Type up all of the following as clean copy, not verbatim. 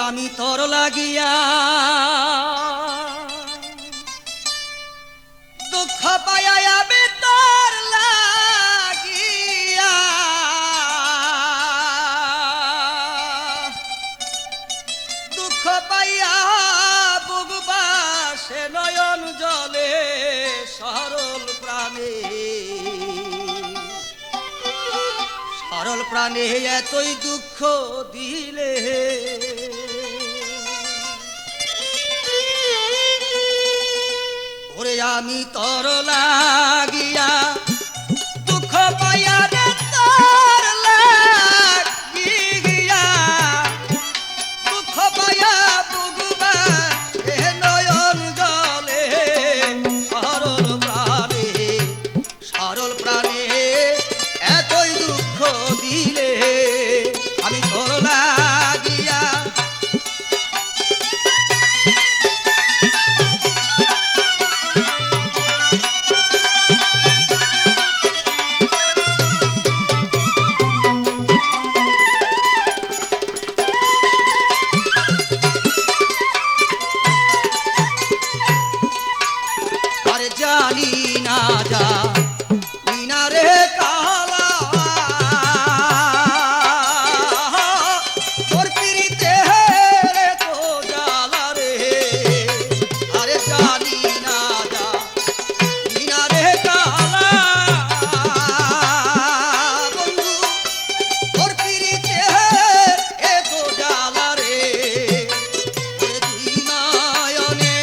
আমি তোর লাগিয়া দুঃখ পাইয়া আমি তোর লাগিয়া দুঃখ পাইয়া বুকবাসে নয়ন জলে সরল প্রাণে এতই দুঃখ দিলে ওরে আমি তোর লাগিয়া দুঃখ পাইয়া রে তোর লাগিয়া দুঃখ পাইয়া বুকবাসে নয়ন জলে সরল প্রাণে এতই দুঃখ দিলে আমি তোর লাগিয়া আরে জানি না জানি রে কালা তোর পিরিতে রে তো জালা রে আরে জানি না রে কালা বন্ধু তোর পিরিতে এ তো জালা রে ওরে দুই নয়নে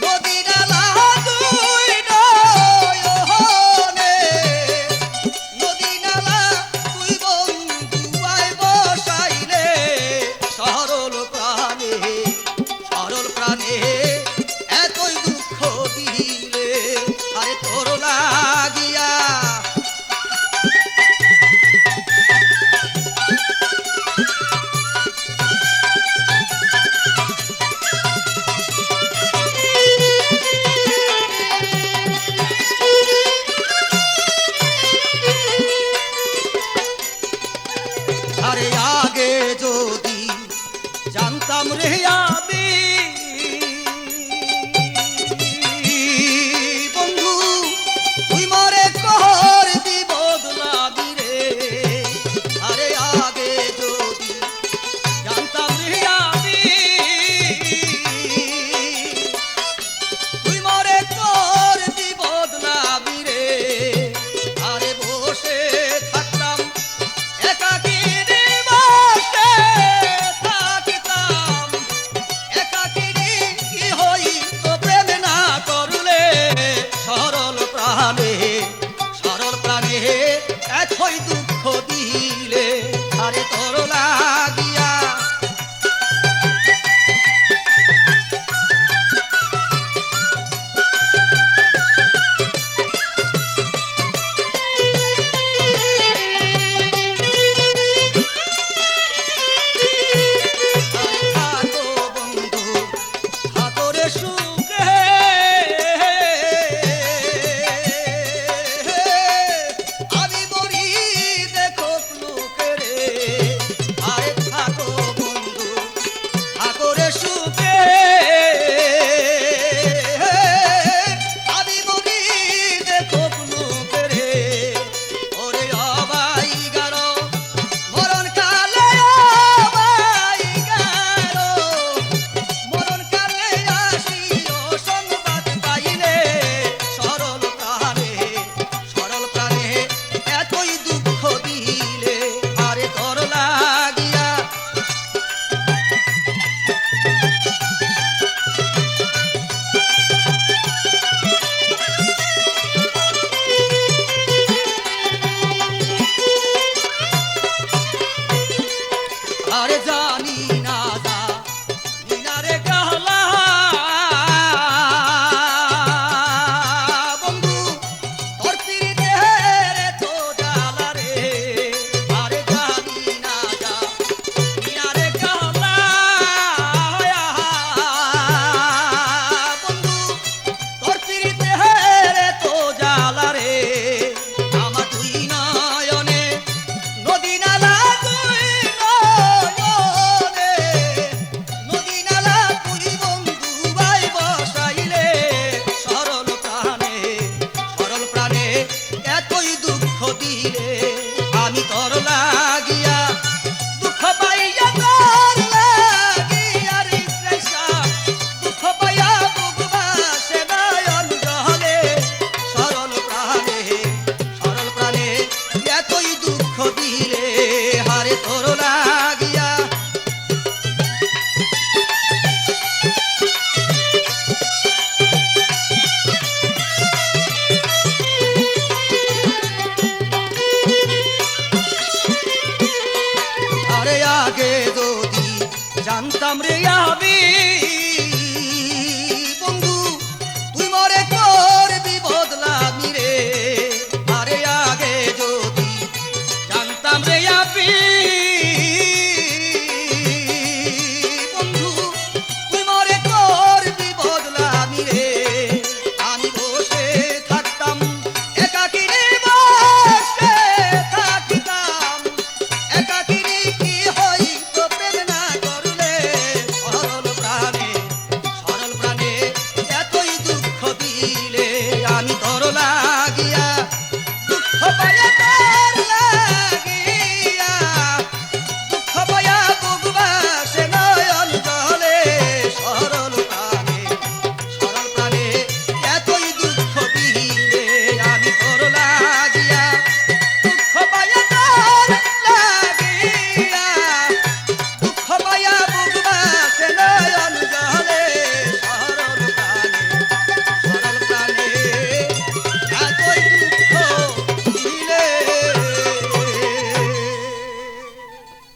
নদী ডালা দুই নয়নে নদী নালা তুই বন্ধু আয় বসাইলে সরল প্রাণে এতই দুঃখ দিলে আরে তোর লাগিয়া আরে আগে যদি জানতাম রে